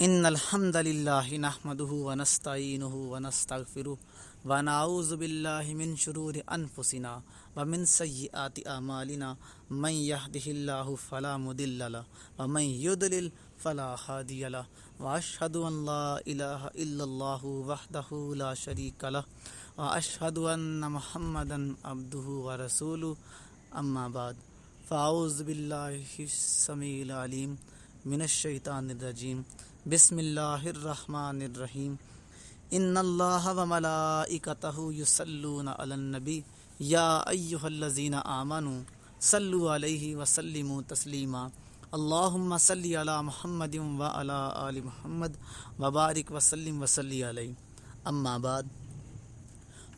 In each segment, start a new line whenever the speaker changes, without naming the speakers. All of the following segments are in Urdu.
ان الحمد للہ نحمده ونستعینه ونستغفره ونعوذ باللہ من شرور انفسنا ومن سیئات اعمالنا من يهده الله فلا مضل له ومن يضلل فلا هادي له واشهد ان لا اله الا الله وحده لا شريك له واشهد ان محمدا عبده ورسوله اما بعد فاعوذ باللہ السمیع العلیم من الشیطان الرجیم بسم اللہ الرحمن الرحیم ان اللہ وملائکتہ یصلون علی النبی یا ایہا الذین آمنوا صلوا علیہ وسلموا تسلیما اللہم صلی علی محمد وعلی آل محمد وبارک وسلم وصلی علیہ اما بعد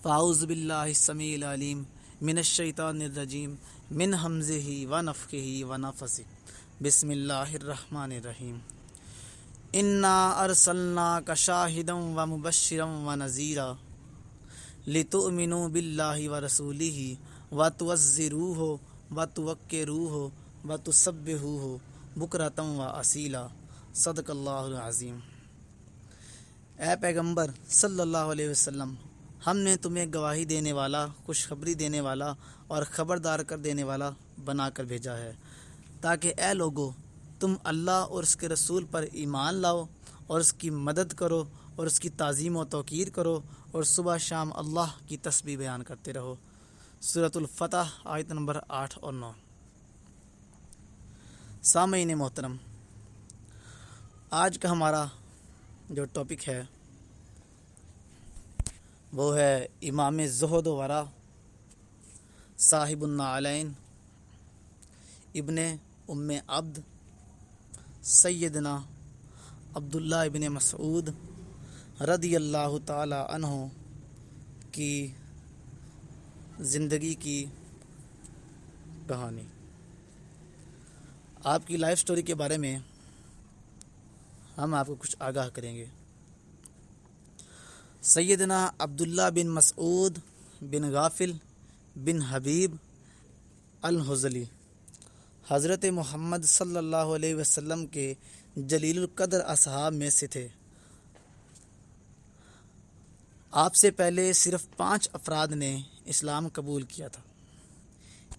فاعوذ باللہ السمیع العلیم من الشیطان الرجیم من حمزہ ونفخہ ونفثہ بسم اللہ الرحمن الرحیم انا ارسلناک شاہدا ومبشرا ونذیرا لتؤمنوا باللہ ورسولہ وتعزروہ وتوقروہ وتسبحوہ بکرۃ واصیلا صدق اللہ العظیم۔ اے پیغمبر صلی اللہ علیہ وسلم، ہم نے تمہیں گواہی دینے والا، خوشخبری دینے والا اور خبردار کر دینے والا بنا کر بھیجا ہے تاکہ اے لوگو تم اللہ اور اس کے رسول پر ایمان لاؤ اور اس کی مدد کرو اور اس کی تعظیم و توقیر کرو اور صبح شام اللہ کی تسبیح بیان کرتے رہو۔ سورۃ الفتح آیت نمبر 8 اور 9۔ سامعین محترم، آج کا ہمارا جو ٹاپک ہے وہ ہے امام زہد و ورا صاحب النعلین ابن ام عبد سیدنا عبداللہ ابن مسعود رضی اللہ تعالی عنہ کی زندگی کی کہانی۔ آپ کی لائف سٹوری کے بارے میں ہم آپ کو کچھ آگاہ کریں گے۔ سیدنا عبداللہ بن مسعود بن غافل بن حبیب الحذلی حضرت محمد صلی اللہ علیہ وسلم کے جلیل القدر اصحاب میں سے تھے۔ آپ سے پہلے صرف 5 افراد نے اسلام قبول کیا تھا،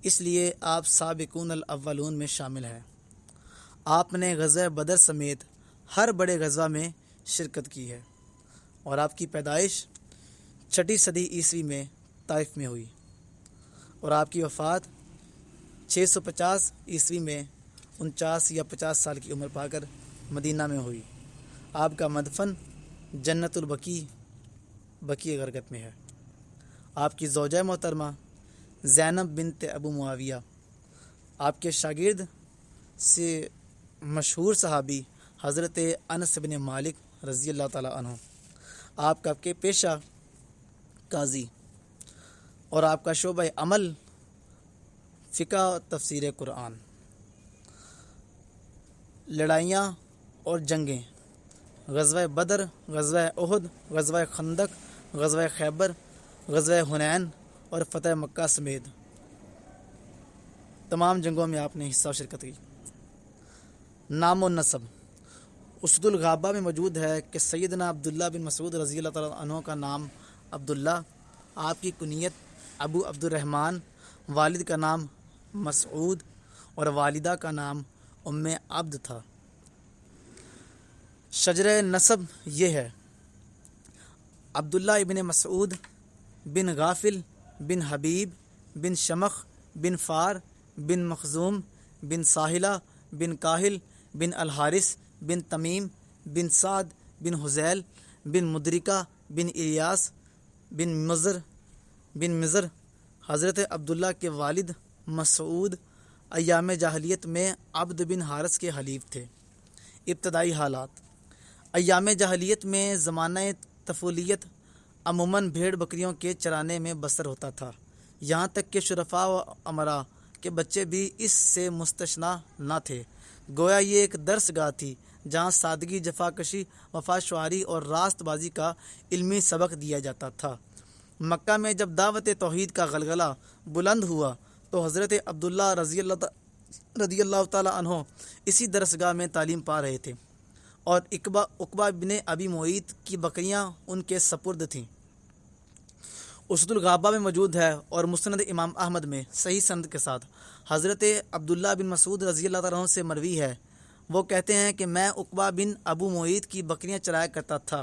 اس لیے آپ سابقون الاولون میں شامل ہیں۔ آپ نے غزوہ بدر سمیت ہر بڑے غزوہ میں شرکت کی ہے اور آپ کی پیدائش 6 صدی عیسوی میں طائف میں ہوئی اور آپ کی وفات 650 عیسوی میں 49 یا 50 سال کی عمر پا کر مدینہ میں ہوئی۔ آپ کا مدفن جنت بقیع غرقت میں ہے۔ آپ کی زوجہ محترمہ زینب بنت ابو معاویہ، آپ کے شاگرد سے مشہور صحابی حضرت انس بن مالک رضی اللہ تعالی عنہ، آپ کا کے پیشہ قاضی اور آپ کا شعبہ عمل فقہ و تفسیر قرآن۔ لڑائیاں اور جنگیں، غزوہ بدر، غزوہ احد، غزوہ خندق، غزوہ خیبر، غزوہ حنین اور فتح مکہ سمیت تمام جنگوں میں آپ نے حصہ و شرکت کی۔ نام و نسب، اسد الغابہ میں موجود ہے کہ سیدنا عبداللہ بن مسعود رضی اللہ تعالیٰ عنہ کا نام عبداللہ، آپ کی کنیت ابو عبد الرحمن، والد کا نام مسعود اور والدہ کا نام ام عبد تھا۔ شجرہ نسب یہ ہے: عبداللہ ابن مسعود بن غافل بن حبیب بن شمخ بن فار بن مخزوم بن ساحلہ بن کاہل بن الحارث بن تمیم بن سعد بن حذیل بن مدرکہ بن الیاس بن مضر۔ حضرت عبداللہ کے والد مسعود ایام جاہلیت میں عبد بن حارث کے حلیف تھے۔ ابتدائی حالات: ایام جاہلیت میں زمانہ طفولیت عموماً بھیڑ بکریوں کے چرانے میں بسر ہوتا تھا، یہاں تک کہ شرفاء و امراء کے بچے بھی اس سے مستثنیٰ نہ تھے۔ گویا یہ ایک درس گاہ تھی جہاں سادگی، جفاکشی، وفا شعاری اور راست بازی کا علمی سبق دیا جاتا تھا۔ مکہ میں جب دعوت توحید کا غلغلہ بلند ہوا تو حضرت عبداللہ رضی اللہ تعالی عنہ اسی درسگاہ میں تعلیم پا رہے تھے۔ اور عقبہ بن ابی معیط کی بکریاں ان کے سپرد تھیں۔ اسد الغابہ میں موجود ہے اور مسند امام احمد میں صحیح سند کے ساتھ حضرت عبداللہ بن مسعود رضی اللہ تعالیٰ عنہ سے مروی ہے، وہ کہتے ہیں کہ میں عقبہ بن ابو معیط کی بکریاں چرایا کرتا تھا۔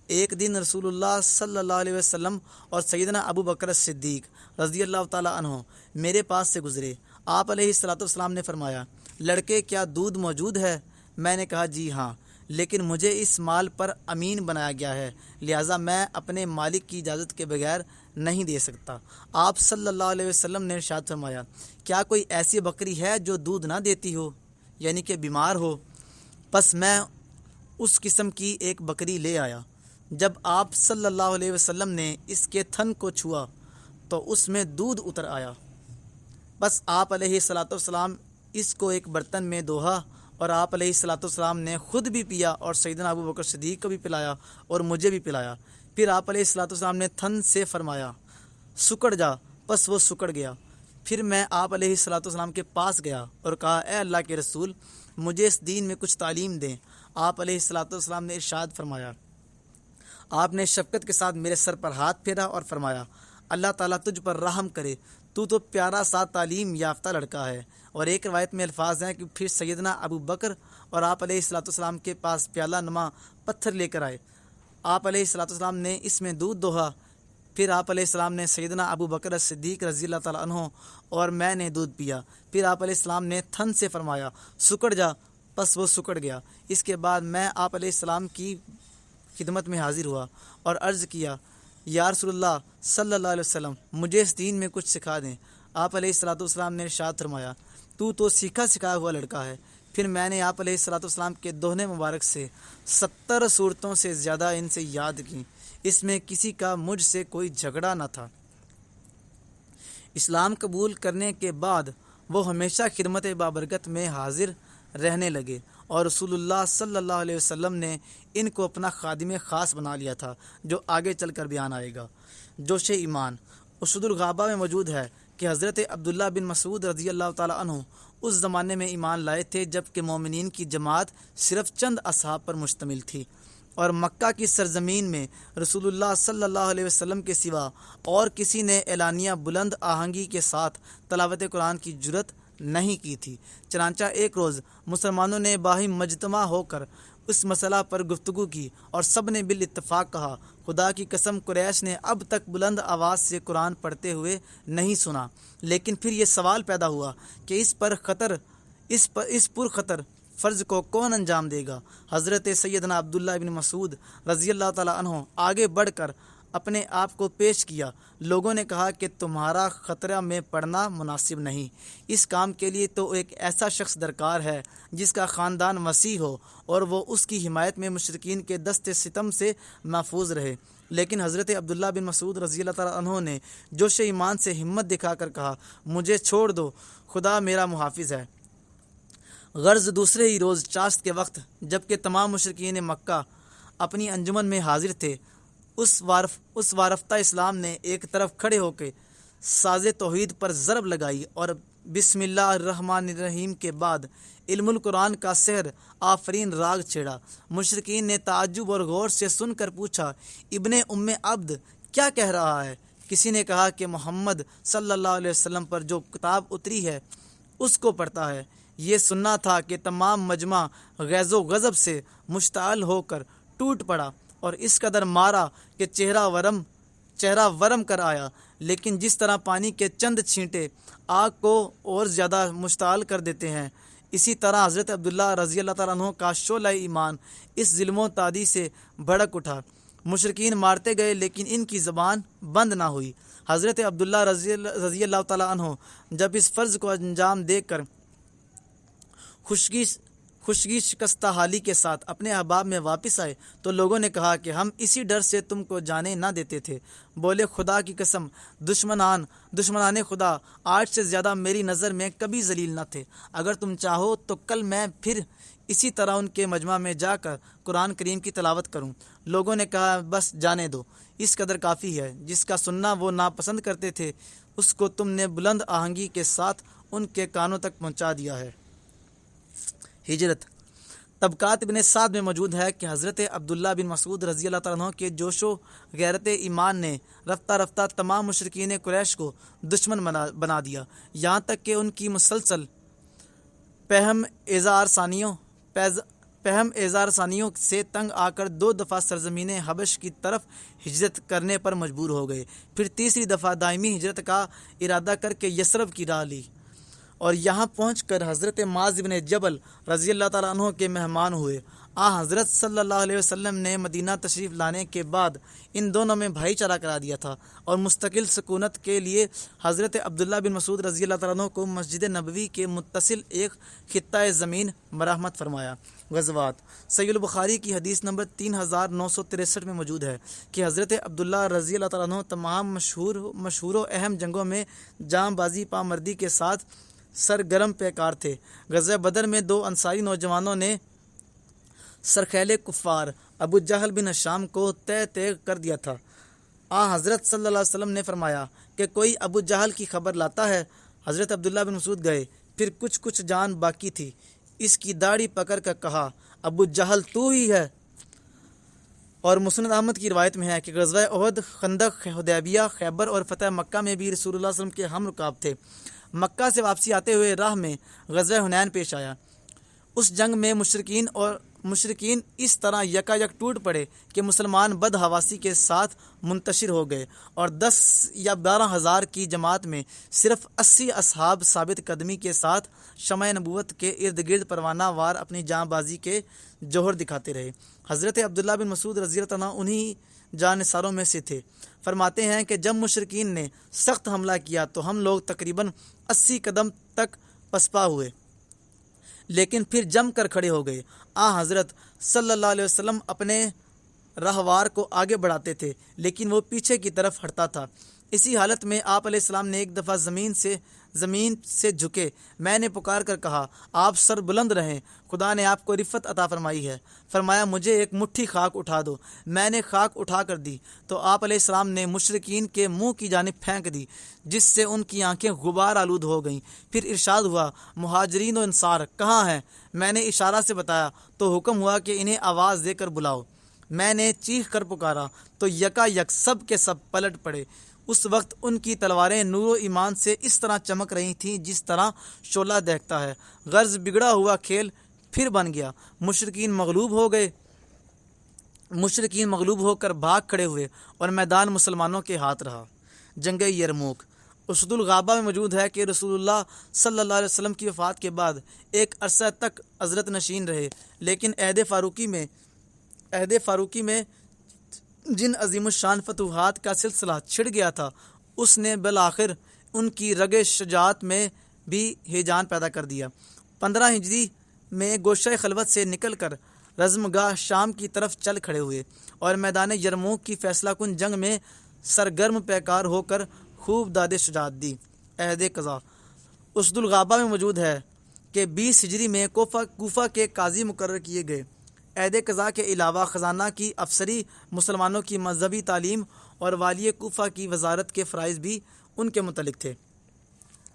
ایک دن رسول اللہ صلی اللہ علیہ وسلم اور سیدنا ابو بکر صدیق رضی اللہ تعالیٰ عنہ میرے پاس سے گزرے۔ آپ علیہ الصلوۃ والسلام نے فرمایا، لڑکے کیا دودھ موجود ہے؟ میں نے کہا جی ہاں، لیکن مجھے اس مال پر امین بنایا گیا ہے، لہٰذا میں اپنے مالک کی اجازت کے بغیر نہیں دے سکتا۔ آپ صلی اللہ علیہ وسلم نے ارشاد فرمایا، کیا کوئی ایسی بکری ہے جو دودھ نہ دیتی ہو، یعنی کہ بیمار ہو؟ پس میں اس قسم کی ایک بکری لے آیا۔ جب آپ صلی اللہ علیہ وسلم نے اس کے تھن کو چھوا تو اس میں دودھ اتر آیا۔ بس آپ علیہ الصلوۃ والسلام اس کو ایک برتن میں دوہا اور آپ علیہ الصلوۃ والسلام نے خود بھی پیا اور سیدنا ابو بکر صدیق کو بھی پلایا اور مجھے بھی پلایا۔ پھر آپ علیہ الصلوۃ والسلام نے تھن سے فرمایا، سکڑ جا، پس وہ سکڑ گیا۔ پھر میں آپ علیہ الصلوۃ والسلام کے پاس گیا اور کہا، اے اللہ کے رسول، مجھے اس دین میں کچھ تعلیم دیں۔ آپ علیہ الصلوۃ والسلام نے ارشاد فرمایا، آپ نے شفقت کے ساتھ میرے سر پر ہاتھ پھیرا اور فرمایا، اللہ تعالیٰ تجھ پر رحم کرے، تو پیارا سا تعلیم یافتہ لڑکا ہے۔ اور ایک روایت میں الفاظ ہیں کہ پھر سیدنا ابو بکر اور آپ علیہ الصلوۃ والسلام کے پاس پیالہ نما پتھر لے کر آئے۔ آپ علیہ الصلوۃ والسلام نے اس میں دودھ دوہا۔ پھر آپ علیہ السلام نے سیدنا ابو بکر صدیق رضی اللہ تعالیٰ عنہ اور میں نے دودھ پیا۔ پھر آپ علیہ السلام نے تھن سے فرمایا، سکڑ جا، پس وہ سکڑ گیا۔ اس کے بعد میں آپ علیہ السلام کی خدمت میں حاضر ہوا اور عرض کیا، یا رسول اللہ صلی اللہ علیہ وسلم، مجھے اس دین میں کچھ سکھا دیں۔ آپ علیہ الصلوۃ والسلام نے ارشاد فرمایا، تو سیکھا سکھایا ہوا لڑکا ہے۔ پھر میں نے آپ علیہ الصلوۃ والسلام کے دوہنے مبارک سے 70 صورتوں سے زیادہ ان سے یاد کی، اس میں کسی کا مجھ سے کوئی جھگڑا نہ تھا۔ اسلام قبول کرنے کے بعد وہ ہمیشہ خدمت بابرکت میں حاضر رہنے لگے اور رسول اللہ صلی اللہ علیہ وسلم نے ان کو اپنا خادم خاص بنا لیا تھا، جو آگے چل کر بیان آئے گا۔ جوش ایمان اسد الغابہ میں موجود ہے کہ حضرت عبداللہ بن مسعود رضی اللہ تعالیٰ عنہ اس زمانے میں ایمان لائے تھے جب کہ مومنین کی جماعت صرف چند اصحاب پر مشتمل تھی اور مکہ کی سرزمین میں رسول اللہ صلی اللہ علیہ وسلم کے سوا اور کسی نے اعلانیہ بلند آہنگی کے ساتھ تلاوت قرآن کی جرت نہیں کی تھی۔ چنانچہ ایک روز مسلمانوں نے باہم مجتمع ہو کر اس مسئلہ پر گفتگو کی اور سب نے بالاتفاق کہا، خدا کی قسم قریش نے اب تک بلند آواز سے قرآن پڑھتے ہوئے نہیں سنا۔ لیکن پھر یہ سوال پیدا ہوا کہ اس پر خطر فرض کو کون انجام دے گا؟ حضرت سیدنا عبداللہ بن مسعود رضی اللہ تعالیٰ عنہ آگے بڑھ کر اپنے آپ کو پیش کیا۔ لوگوں نے کہا کہ تمہارا خطرہ میں پڑنا مناسب نہیں، اس کام کے لیے تو ایک ایسا شخص درکار ہے جس کا خاندان وسیع ہو اور وہ اس کی حمایت میں مشرکین کے دست ستم سے محفوظ رہے۔ لیکن حضرت عبداللہ بن مسعود رضی اللہ تعالیٰ عنہ نے جوش ایمان سے ہمت دکھا کر کہا، مجھے چھوڑ دو، خدا میرا محافظ ہے۔ غرض دوسرے ہی روز چاشت کے وقت جب کہ تمام مشرکین مکہ اپنی انجمن میں حاضر تھے، اس وارفتہ اسلام نے ایک طرف کھڑے ہو کے ساز توحید پر ضرب لگائی اور بسم اللہ الرحمن الرحیم کے بعد علم القرآن کا سحر آفرین راگ چھیڑا۔ مشرکین نے تعجب اور غور سے سن کر پوچھا، ابن ام عبد کیا کہہ رہا ہے؟ کسی نے کہا کہ محمد صلی اللہ علیہ وسلم پر جو کتاب اتری ہے اس کو پڑھتا ہے۔ یہ سننا تھا کہ تمام مجمع غیظ و غضب سے مشتعل ہو کر ٹوٹ پڑا اور اس قدر مارا کہ چہرہ ورم کر آیا۔ لیکن جس طرح پانی کے چند چھینٹے آگ کو اور زیادہ مشتعل کر دیتے ہیں، اسی طرح حضرت عبداللہ رضی اللہ تعالیٰ عنہ کا شعلہ ایمان اس ظلم و تعدی سے بھڑک اٹھا۔ مشرکین مارتے گئے لیکن ان کی زبان بند نہ ہوئی۔ حضرت عبداللہ رضی اللہ تعالیٰ عنہ جب اس فرض کو انجام دے کر خشکی شکستہ حالی کے ساتھ اپنے احباب میں واپس آئے تو لوگوں نے کہا کہ ہم اسی ڈر سے تم کو جانے نہ دیتے تھے۔ بولے، خدا کی قسم، دشمنان خدا آج سے زیادہ میری نظر میں کبھی ذلیل نہ تھے۔ اگر تم چاہو تو کل میں پھر اسی طرح ان کے مجمع میں جا کر قرآن کریم کی تلاوت کروں۔ لوگوں نے کہا، بس جانے دو، اس قدر کافی ہے۔ جس کا سننا وہ ناپسند کرتے تھے اس کو تم نے بلند آہنگی کے ساتھ ان کے کانوں تک پہنچا دیا ہے۔ ہجرت طبقات ابن سعد میں موجود ہے کہ حضرت عبداللہ بن مسعود رضی اللہ تعالیٰ عنہ کے جوش و غیرت ایمان نے رفتہ رفتہ تمام مشرکین قریش کو دشمن بنا دیا، یہاں تک کہ ان کی مسلسل پہم اظہار ثانیوں سے تنگ آ کر 2 دفعہ سرزمین حبش کی طرف ہجرت کرنے پر مجبور ہو گئے، پھر تیسری دفعہ دائمی ہجرت کا ارادہ کر کے یثرب کی راہ لی اور یہاں پہنچ کر حضرت معاذ بن جبل رضی اللہ تعالیٰ عنہ کے مہمان ہوئے۔ حضرت صلی اللہ علیہ وسلم نے مدینہ تشریف لانے کے بعد ان دونوں میں بھائی چارہ کرا دیا تھا اور مستقل سکونت کے لیے حضرت عبداللہ بن مسعود رضی اللہ تعالیٰ عنہ کو مسجد نبوی کے متصل ایک خطہ زمین مرحمت فرمایا۔ غزوات صحیح البخاری کی حدیث نمبر 3963 میں موجود ہے کہ حضرت عبداللہ رضی اللہ تعالیٰ عنہ تمام مشہور و اہم جنگوں میں جاں بازی پامردی کے ساتھ سرگرم پیکار تھے۔ غزوہ بدر میں 2 انصاری نوجوانوں نے سرخیل کفار ابو جہل بن ہشام کو تیغ کر دیا تھا۔ حضرت صلی اللہ علیہ وسلم نے فرمایا کہ کوئی ابو جہل کی خبر لاتا ہے؟ حضرت عبداللہ بن مسعود گئے، پھر کچھ جان باقی تھی، اس کی داڑھی پکڑ کر کہا، ابو جہل تو ہی ہے۔ اور مسند احمد کی روایت میں ہے کہ غزوہ احد، خندق، حدیبیہ، خیبر اور فتح مکہ میں بھی رسول اللہ صلی اللہ علیہ وسلم کے ہم رکاب تھے۔ مکہ سے واپسی آتے ہوئے راہ میں غزوہ حنین پیش آیا۔ اس جنگ میں مشرکین اس طرح یکایک ٹوٹ پڑے کہ مسلمان بدحواسی کے ساتھ منتشر ہو گئے اور 10 یا 12 ہزار کی جماعت میں صرف 80 اصحاب ثابت قدمی کے ساتھ شمع نبوت کے ارد گرد پروانہ وار اپنی جاں بازی کے جوہر دکھاتے رہے۔ حضرت عبداللہ بن مسعود رضی اللہ عنہ انہی جانثاروں میں سے تھے۔ فرماتے ہیں کہ جب مشرکین نے سخت حملہ کیا تو ہم لوگ تقریباً 80 قدم تک پسپا ہوئے، لیکن پھر جم کر کھڑے ہو گئے۔ حضرت صلی اللہ علیہ وسلم اپنے رہوار کو آگے بڑھاتے تھے لیکن وہ پیچھے کی طرف ہٹتا تھا۔ اسی حالت میں آپ علیہ السلام نے ایک دفعہ زمین سے جھکے، میں نے پکار کر کہا، آپ سر بلند رہیں، خدا نے آپ کو رفت عطا فرمائی ہے۔ فرمایا، مجھے ایک مٹھی خاک اٹھا دو۔ میں نے خاک اٹھا کر دی تو آپ علیہ السلام نے مشرکین کے منہ کی جانب پھینک دی جس سے ان کی آنکھیں غبار آلود ہو گئیں۔ پھر ارشاد ہوا، مہاجرین و انصار کہاں ہیں؟ میں نے اشارہ سے بتایا تو حکم ہوا کہ انہیں آواز دے کر بلاؤ۔ میں نے چیخ کر پکارا تو یکا یک سب کے سب پلٹ پڑے۔ اس وقت ان کی تلواریں نور و ایمان سے اس طرح چمک رہی تھیں جس طرح شعلہ دہکتا ہے۔ غرض بگڑا ہوا کھیل پھر بن گیا۔ مشرکین مغلوب ہو کر بھاگ کھڑے ہوئے اور میدان مسلمانوں کے ہاتھ رہا۔ جنگ یرموک اسد الغابہ میں موجود ہے کہ رسول اللہ صلی اللہ علیہ وسلم کی وفات کے بعد ایک عرصہ تک عزلت نشین رہے، لیکن عہد فاروقی میں جن عظیم الشان فتوحات کا سلسلہ چھڑ گیا تھا اس نے بالآخر ان کی رگ شجاعت میں بھی ہیجان پیدا کر دیا۔ 15 ہجری میں گوشہ خلوت سے نکل کر رزمگاہ شام کی طرف چل کھڑے ہوئے اور میدان یرموک کی فیصلہ کن جنگ میں سرگرم پیکار ہو کر خوب داد شجاعت دی۔ عہد قضا اسد الغابہ میں موجود ہے کہ 20 ہجری میں کوفہ کے قاضی مقرر کیے گئے۔ عہد قضا کے علاوہ خزانہ کی افسری، مسلمانوں کی مذہبی تعلیم اور والی کوفہ کی وزارت کے فرائض بھی ان کے متعلق تھے۔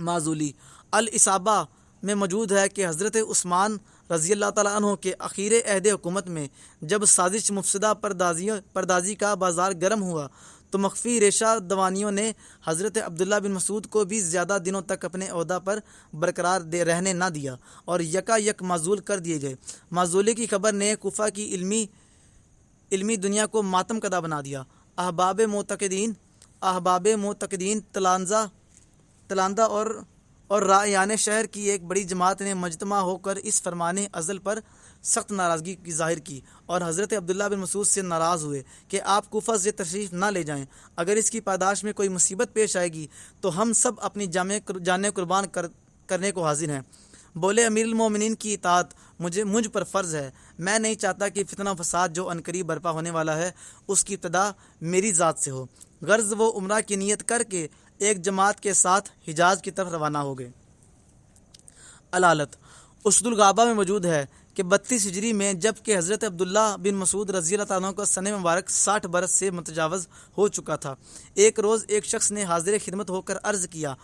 معزولی الاصابہ میں موجود ہے کہ حضرت عثمان رضی اللہ تعالیٰ عنہ کے اخیر عہد حکومت میں جب سازش مفسدہ پردازی کا بازار گرم ہوا تو مخفی ریشہ دوانیوں نے حضرت عبداللہ بن مسعود کو بھی زیادہ دنوں تک اپنے عہدہ پر برقرار رہنے نہ دیا اور یکا یک معزول کر دیے گئے۔ معزولی کی خبر نے کوفہ کی علمی دنیا کو ماتم کدہ بنا دیا۔ احباب معتقدین تلاندہ اور رائیان شہر کی ایک بڑی جماعت نے مجتمع ہو کر اس فرمان ازل پر سخت ناراضگی کی ظاہر کی اور حضرت عبداللہ بن مسعود سے ناراض ہوئے کہ آپ کوفہ سے تشریف نہ لے جائیں، اگر اس کی پاداش میں کوئی مصیبت پیش آئے گی تو ہم سب اپنی جانیں قربان کرنے کو حاضر ہیں۔ بولے، امیر المومنین کی اطاعت مجھ پر فرض ہے، میں نہیں چاہتا کہ فتنہ فساد جو عنقریب برپا ہونے والا ہے اس کی ابتدا میری ذات سے ہو۔ غرض وہ عمرہ کی نیت کر کے ایک جماعت کے ساتھ حجاز کی طرف روانہ ہو گئے۔ علالت اسد الغابہ میں موجود ہے کہ 32 ہجری میں جب کہ حضرت عبداللہ بن مسعود رضی اللہ تعالیٰ عنہ کا سن مبارک 60 برس سے متجاوز ہو چکا تھا، ایک روز ایک شخص نے حاضر خدمت ہو کر عرض کیا،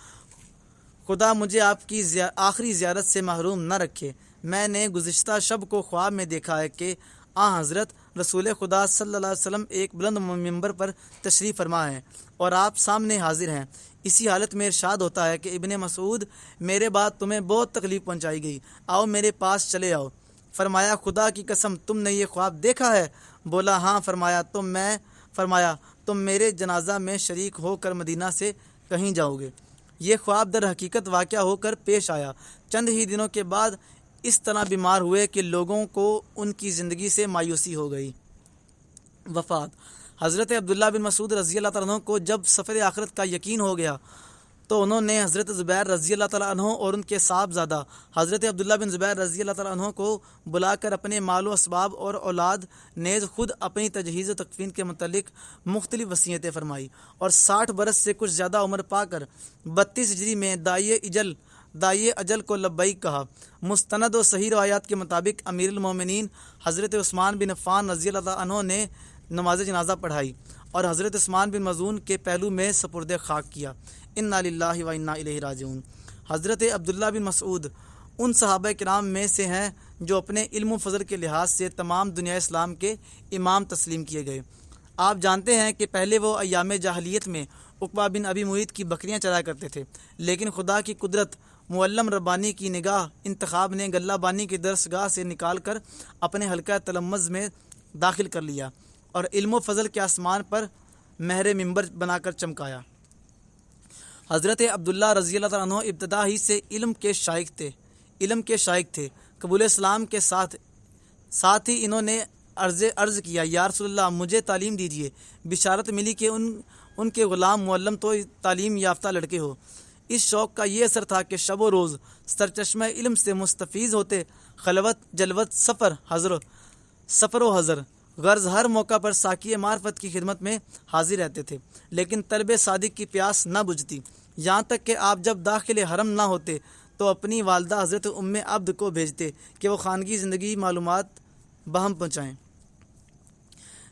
خدا مجھے آپ کی آخری زیارت سے محروم نہ رکھے، میں نے گزشتہ شب کو خواب میں دیکھا ہے کہ آن حضرت رسول خدا صلی اللہ علیہ وسلم ایک بلند منبر پر تشریف فرما ہیں اور آپ سامنے حاضر ہیں۔ اسی حالت میں ارشاد ہوتا ہے کہ ابن مسعود، میرے بعد تمہیں بہت تکلیف پہنچائی گئی، آؤ میرے پاس چلے آؤ۔ فرمایا خدا کی قسم تم نے یہ خواب دیکھا ہے؟ بولا ہاں۔ فرمایا تم میرے جنازہ میں شریک ہو کر مدینہ سے کہیں جاؤ گے۔ یہ خواب در حقیقت واقعہ ہو کر پیش آیا۔ چند ہی دنوں کے بعد اس طرح بیمار ہوئے کہ لوگوں کو ان کی زندگی سے مایوسی ہو گئی۔ وفات۔ حضرت عبداللہ بن مسعود رضی اللہ تعالیٰ عنہ کو جب سفر آخرت کا یقین ہو گیا تو انہوں نے حضرت زبیر رضی اللہ تعالیٰ عنہ اور ان کے صاحبزادہ حضرت عبداللہ بن زبیر رضی اللہ تعالیٰ عنہ کو بلا کر اپنے مال و اسباب اور اولاد نیز خود اپنی تجہیز و تکفین کے متعلق مختلف وصیتیں فرمائی، اور 60 برس سے کچھ زیادہ عمر پا کر 32 ہجری میں دائی اجل کو لبیک کہا۔ مستند و صحیح روایات کے مطابق امیر المومنین حضرت عثمان بن عفان رضی اللہ عنہ نے نماز جنازہ پڑھائی اور حضرت عثمان بن مظعون کے پہلو میں سپرد خاک کیا۔ انا للہ و انا الیہ راجعون۔ حضرت عبداللہ بن مسعود ان صحابہ کرام میں سے ہیں جو اپنے علم و فضل کے لحاظ سے تمام دنیا اسلام کے امام تسلیم کیے گئے۔ آپ جانتے ہیں کہ پہلے وہ ایام جاہلیت میں عقبہ بن ابی معیط کی بکریاں چرایا کرتے تھے، لیکن خدا کی قدرت، معلم ربانی کی نگاہ انتخاب نے غلہ بانی کی درسگاہ سے نکال کر اپنے حلقہ تلمذ میں داخل کر لیا اور علم و فضل کے آسمان پر مہر منبر بنا کر چمکایا۔ حضرت عبداللہ رضی اللہ تعالیٰ عنہ ابتدا ہی سے علم کے شائق تھے۔ قبول اسلام کے ساتھ ہی انہوں نے عرض کیا، یا رسول اللہ مجھے تعلیم دیجیے۔ بشارت ملی کہ ان کے غلام معلم تو تعلیم یافتہ لڑکے ہو۔ اس شوق کا یہ اثر تھا کہ شب و روز سرچشمہ علم سے مستفیض ہوتے، خلوت جلوت سفر و حضر غرض ہر موقع پر ساقی معرفت کی خدمت میں حاضر رہتے تھے، لیکن طلب صادق کی پیاس نہ بجھتی، یہاں تک کہ آپ جب داخل حرم نہ ہوتے تو اپنی والدہ حضرت ام عبد کو بھیجتے کہ وہ خانگی زندگی معلومات بہم پہنچائیں۔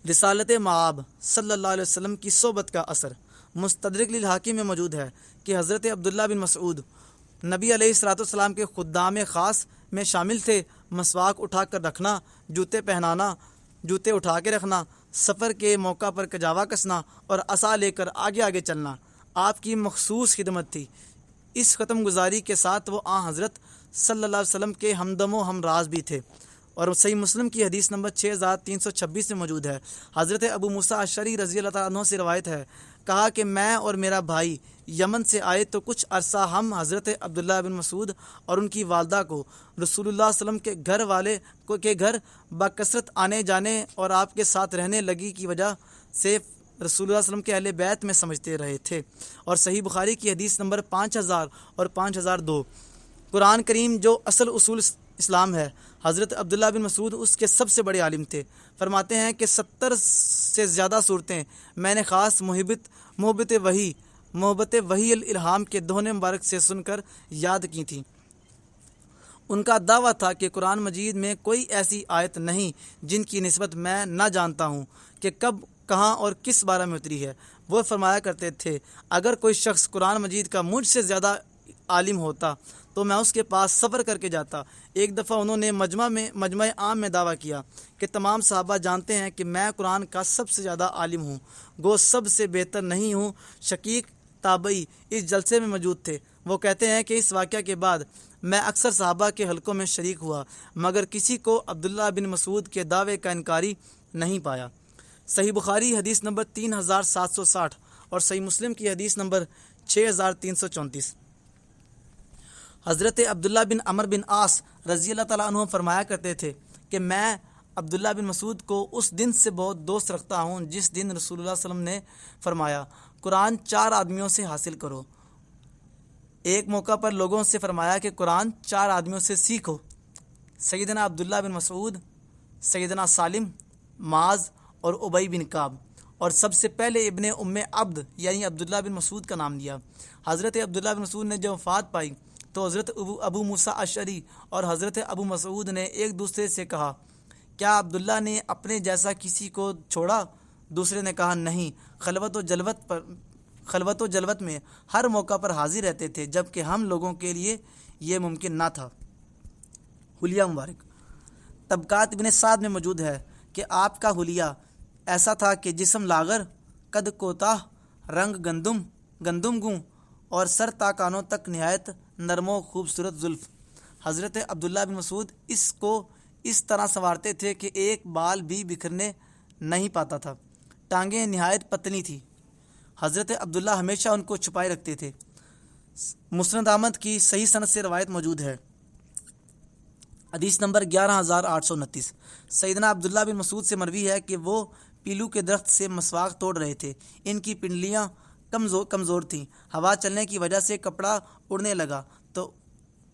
رسالت مآب صلی اللہ علیہ وسلم کی صحبت کا اثر۔ مستدرک للحاکم میں موجود ہے کہ حضرت عبداللہ بن مسعود نبی علیہ الصلوۃ والسلام کے خدام خاص میں شامل تھے۔ مسواک اٹھا کر رکھنا، جوتے اٹھا کے رکھنا، سفر کے موقع پر کجاوا کسنا اور عصا لے کر آگے آگے چلنا آپ کی مخصوص خدمت تھی۔ اس ختم گزاری کے ساتھ وہ آن حضرت صلی اللہ علیہ وسلم کے ہمدم و ہمراز بھی تھے، اور صحیح مسلم کی حدیث نمبر 6326 میں موجود ہے۔ حضرت ابو موسیٰ اشعری رضی اللہ تعالیٰ عنہ سے روایت ہے، کہا کہ میں اور میرا بھائی یمن سے آئے تو کچھ عرصہ ہم حضرت عبداللہ بن مسعود اور ان کی والدہ کو رسول اللہ صلی اللہ علیہ وسلم کے گھر بکثرت آنے جانے اور آپ کے ساتھ رہنے لگی کی وجہ سے رسول اللہ صلی اللہ علیہ وسلم کے اہل بیت میں سمجھتے رہے تھے، اور صحیح بخاری کی حدیث نمبر 5000 اور 5002۔ قرآن کریم جو اصل اصول اسلام ہے، حضرت عبداللہ بن مسعود اس کے سب سے بڑے عالم تھے۔ فرماتے ہیں کہ 70 سے زیادہ صورتیں میں نے خاص محبت وحی الالہام کے دہن مبارک سے سن کر یاد کی تھیں۔ ان کا دعویٰ تھا کہ قرآن مجید میں کوئی ایسی آیت نہیں جن کی نسبت میں نہ جانتا ہوں کہ کب، کہاں اور کس بارے میں اتری ہے۔ وہ فرمایا کرتے تھے، اگر کوئی شخص قرآن مجید کا مجھ سے زیادہ عالم ہوتا تو میں اس کے پاس سفر کر کے جاتا۔ ایک دفعہ انہوں نے مجمع عام میں دعویٰ کیا کہ تمام صحابہ جانتے ہیں کہ میں قرآن کا سب سے زیادہ عالم ہوں، گو سب سے بہتر نہیں ہوں۔ شقیق تابعی اس جلسے میں موجود تھے۔ وہ کہتے ہیں کہ اس واقعہ کے بعد میں اکثر صحابہ کے حلقوں میں شریک ہوا، مگر کسی کو عبداللہ بن مسعود کے دعوے کا انکاری نہیں پایا۔ صحیح بخاری حدیث نمبر 3760 اور صحیح مسلم کی حدیث نمبر 6334۔ حضرت عبداللہ بن عمر بن عاص رضی اللہ تعالیٰ عنہ فرمایا کرتے تھے کہ میں عبداللہ بن مسعود کو اس دن سے بہت دوست رکھتا ہوں جس دن رسول اللہ صلی اللہ علیہ وسلم نے فرمایا، قرآن 4 آدمیوں سے حاصل کرو۔ ایک موقع پر لوگوں سے فرمایا کہ قرآن 4 آدمیوں سے سیکھو، سیدنا عبداللہ بن مسعود، سیدنا سالم، معاذ اور ابی بن کعب، اور سب سے پہلے ابن ام عبد یعنی عبداللہ بن مسعود کا نام لیا۔ حضرت عبداللہ بن مسعود نے جب وفات پائی تو حضرت ابو موسیٰ اشعری اور حضرت ابو مسعود نے ایک دوسرے سے کہا، کیا عبداللہ نے اپنے جیسا کسی کو چھوڑا؟ دوسرے نے کہا، نہیں، خلوت و جلوت میں ہر موقع پر حاضر رہتے تھے، جبکہ ہم لوگوں کے لیے یہ ممکن نہ تھا۔ حلیہ مبارک۔ طبقات ابن سعد میں موجود ہے کہ آپ کا حلیہ ایسا تھا کہ جسم لاغر، قد کوتاہ، رنگ گندم گوں اور سر تا کانوں تک نہایت نرم و خوبصورت زلف۔ حضرت عبداللہ بن مسعود اس کو اس طرح سنوارتے تھے کہ ایک بال بھی بکھرنے نہیں پاتا تھا۔ ٹانگیں نہایت پتلی تھی۔ حضرت عبداللہ ہمیشہ ان کو چھپائے رکھتے تھے۔ مسند احمد کی صحیح سند سے روایت موجود ہے۔ حدیث نمبر 11829۔ سیدنا عبداللہ بن مسعود سے مروی ہے کہ وہ پیلو کے درخت سے مسواک توڑ رہے تھے۔ ان کی پنڈلیاں کمزور تھیں۔ ہوا چلنے کی وجہ سے کپڑا اڑنے لگا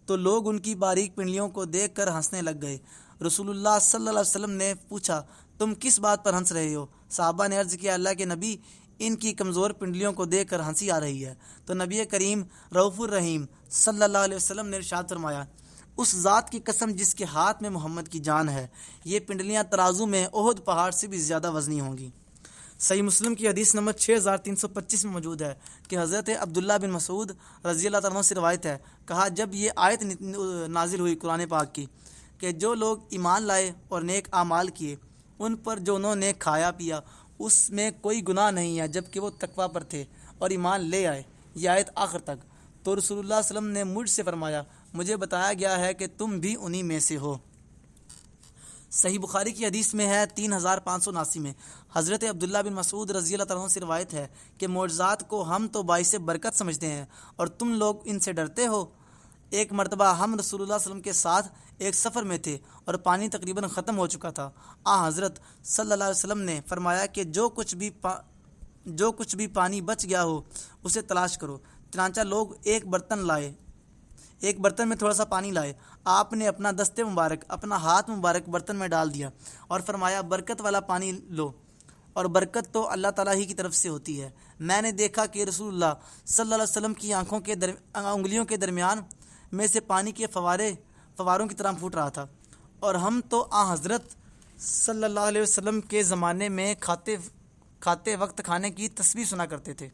تو لوگ ان کی باریک پنڈلیوں کو دیکھ کر ہنسنے لگ گئے۔ رسول اللہ صلی اللہ علیہ وسلم نے پوچھا، تم کس بات پر ہنس رہے ہو؟ صحابہ نے عرض کیا، اللہ کے نبی، ان کی کمزور پنڈلیوں کو دیکھ کر ہنسی آ رہی ہے۔ تو نبی کریم رؤوف الرحیم صلی اللہ علیہ وسلم نے ارشاد فرمایا، اس ذات کی قسم جس کے ہاتھ میں محمد کی جان ہے، یہ پنڈلیاں ترازو میں احد پہاڑ سے بھی زیادہ وزنی ہوں گی۔ صحیح مسلم کی حدیث نمبر 6325 میں موجود ہے کہ حضرت عبداللہ بن مسعود رضی اللہ تعالیٰ عنہ سے روایت ہے، کہا جب یہ آیت نازل ہوئی قرآن پاک کی کہ جو لوگ ایمان لائے اور نیک اعمال کیے، ان پر جو انہوں نے کھایا پیا اس میں کوئی گناہ نہیں ہے جبکہ وہ تقوی پر تھے اور ایمان لے آئے، یہ آیت آخر تک۔ تو رسول اللہ صلی اللہ علیہ وسلم نے مجھ سے فرمایا، مجھے بتایا گیا ہے کہ تم بھی انہی میں سے ہو۔ صحیح بخاری کی حدیث میں ہے 3579 میں حضرت عبداللہ بن مسعود رضی اللہ تعالیٰ عنہ سے روایت ہے کہ معجزات کو ہم تو باعث برکت سمجھتے ہیں اور تم لوگ ان سے ڈرتے ہو۔ ایک مرتبہ ہم رسول اللہ صلی اللہ علیہ وسلم کے ساتھ ایک سفر میں تھے اور پانی تقریباً ختم ہو چکا تھا۔ حضرت صلی اللہ علیہ وسلم نے فرمایا کہ جو کچھ بھی پانی بچ گیا ہو اسے تلاش کرو۔ چنانچہ لوگ ایک برتن میں تھوڑا سا پانی لائے۔ آپ نے اپنا دست مبارک، اپنا ہاتھ مبارک برتن میں ڈال دیا اور فرمایا، برکت والا پانی لو، اور برکت تو اللہ تعالیٰ ہی کی طرف سے ہوتی ہے۔ میں نے دیکھا کہ رسول اللہ صلی اللہ علیہ وسلم کی آنکھوں کے انگلیوں کے درمیان میں سے پانی کے فواروں کی طرح پھوٹ رہا تھا، اور ہم تو حضرت صلی اللہ علیہ وسلم کے زمانے میں کھاتے وقت کھانے کی تسبیح سنا کرتے تھے۔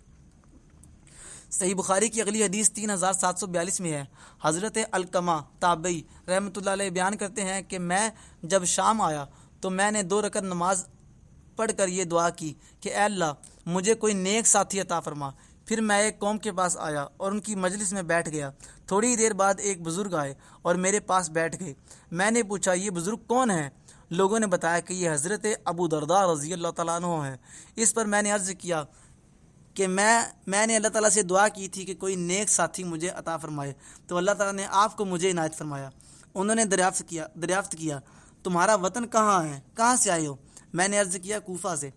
صحیح بخاری کی اگلی حدیث 3742 میں ہے۔ حضرت علقمہ تابعی رحمۃ اللہ علیہ بیان کرتے ہیں کہ میں جب شام آیا تو میں نے 2 رکعت نماز پڑھ کر یہ دعا کی کہ اے اللہ مجھے کوئی نیک ساتھی عطا فرما۔ پھر میں ایک قوم کے پاس آیا اور ان کی مجلس میں بیٹھ گیا۔ تھوڑی دیر بعد ایک بزرگ آئے اور میرے پاس بیٹھ گئے۔ میں نے پوچھا، یہ بزرگ کون ہے؟ لوگوں نے بتایا کہ یہ حضرت ابو درداء رضی اللہ تعالیٰ عنہ ہیں۔ اس پر میں نے عرض کیا کہ میں نے اللہ تعالیٰ سے دعا کی تھی کہ کوئی نیک ساتھی مجھے عطا فرمائے، تو اللہ تعالیٰ نے آپ کو مجھے عنایت فرمایا۔ انہوں نے دریافت کیا تمہارا وطن کہاں ہے؟ کہاں سے آئے ہو؟ میں نے عرض کیا کوفہ سے۔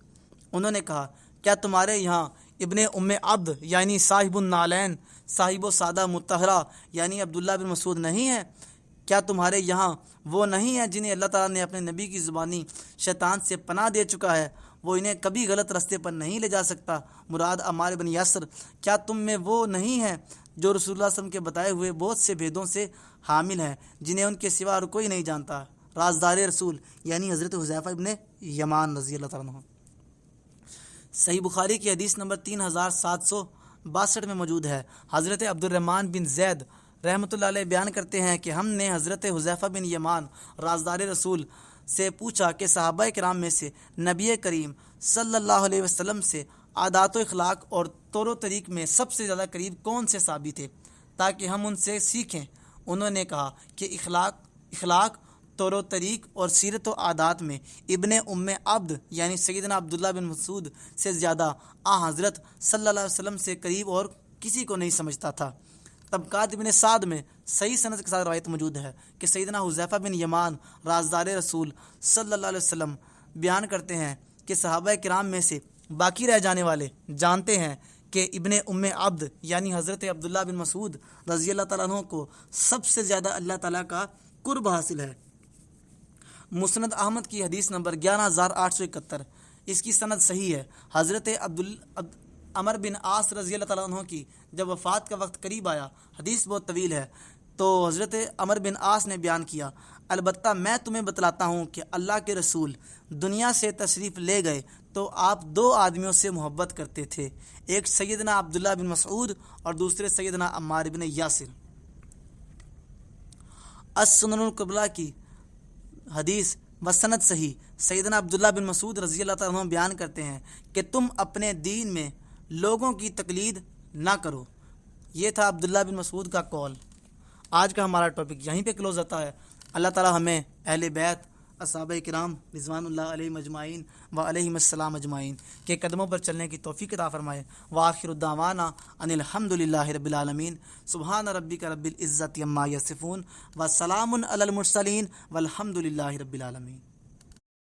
انہوں نے کہا، کیا تمہارے یہاں ابن ام عبد یعنی صاحب النالین، صاحب و سادہ مطہرہ یعنی عبداللہ بن مسعود نہیں ہے؟ کیا تمہارے یہاں وہ نہیں ہے جنہیں اللہ تعالیٰ نے اپنے نبی کی زبانی شیطان سے پناہ دے چکا ہے؟ وہ انہیں کبھی غلط رستے پر نہیں لے جا سکتا، مراد عمار بن یاسر۔ کیا تم میں وہ نہیں ہے جو رسول اللہ صلی اللہ علیہ وسلم کے بتائے ہوئے بہت سے بھیدوں سے حامل ہیں جنہیں ان کے سوا اور کوئی نہیں جانتا؟ رازدار رسول یعنی حضرت حذیفہ ابن یمان رضی اللہ تعالیٰ عنہ۔ صحیح بخاری کی حدیث نمبر 3762 میں موجود ہے۔ حضرت عبد الرحمن بن زید رحمۃ اللہ علیہ بیان کرتے ہیں کہ ہم نے حضرت حذیفہ بن یمان رازدار رسول سے پوچھا کہ صحابہ کرام میں سے نبی کریم صلی اللہ علیہ وسلم سے عادات و اخلاق اور طور و طریق میں سب سے زیادہ قریب کون سے صحابی تھے تاکہ ہم ان سے سیکھیں؟ انہوں نے کہا کہ اخلاق طور و طریق اور سیرت و عادات میں ابن ام عبد یعنی سیدنا عبداللہ بن مسعود سے زیادہ حضرت صلی اللہ علیہ وسلم سے قریب اور کسی کو نہیں سمجھتا تھا۔ طبقات ابن سعد میں صحیح سند کے ساتھ روایت موجود ہے کہ سیدنا حذیفہ بن یمان رازدار رسول صلی اللہ علیہ وسلم بیان کرتے ہیں کہ صحابہ کرام میں سے باقی رہ جانے والے جانتے ہیں کہ ابن ام عبد یعنی حضرت عبداللہ بن مسعود رضی اللہ تعالیٰ عنہ کو سب سے زیادہ اللہ تعالیٰ کا قرب حاصل ہے۔ مسند احمد کی حدیث نمبر 11871، اس کی سند صحیح ہے۔ حضرت عمر بن عاص رضی اللہ تعالیٰ عنہ کی جب وفات کا وقت قریب آیا، حدیث بہت طویل ہے، تو حضرت عمر بن عاص نے بیان کیا، البتہ میں تمہیں بتلاتا ہوں کہ اللہ کے رسول دنیا سے تشریف لے گئے تو آپ 2 آدمیوں سے محبت کرتے تھے، ایک سیدنا عبداللہ بن مسعود اور دوسرے سیدنا عمار بن یاسر۔ السنن القبرہ کی حدیث وسند صحیح سیدنا عبداللہ بن مسعود رضی اللہ تعالیٰ عنہ بیان کرتے ہیں کہ تم اپنے دین میں لوگوں کی تقلید نہ کرو. یہ تھا عبداللہ بن مسعود کا قول. آج کا ہمارا ٹاپک یہیں پہ کلوز ہوتا ہے. اللہ تعالیٰ ہمیں اہل بیت اصحابہ کرام رضوان اللہ علیہم اجمعین و علیہم السلام اجمعین کے قدموں پر چلنے کی توفیق عطا فرمائے. وآخر الدعوانا ان الحمد للہ رب العالمین. سبحان ربک رب العزۃ عما یصفون وسلام علی المرسلین والحمد للہ رب العالمین.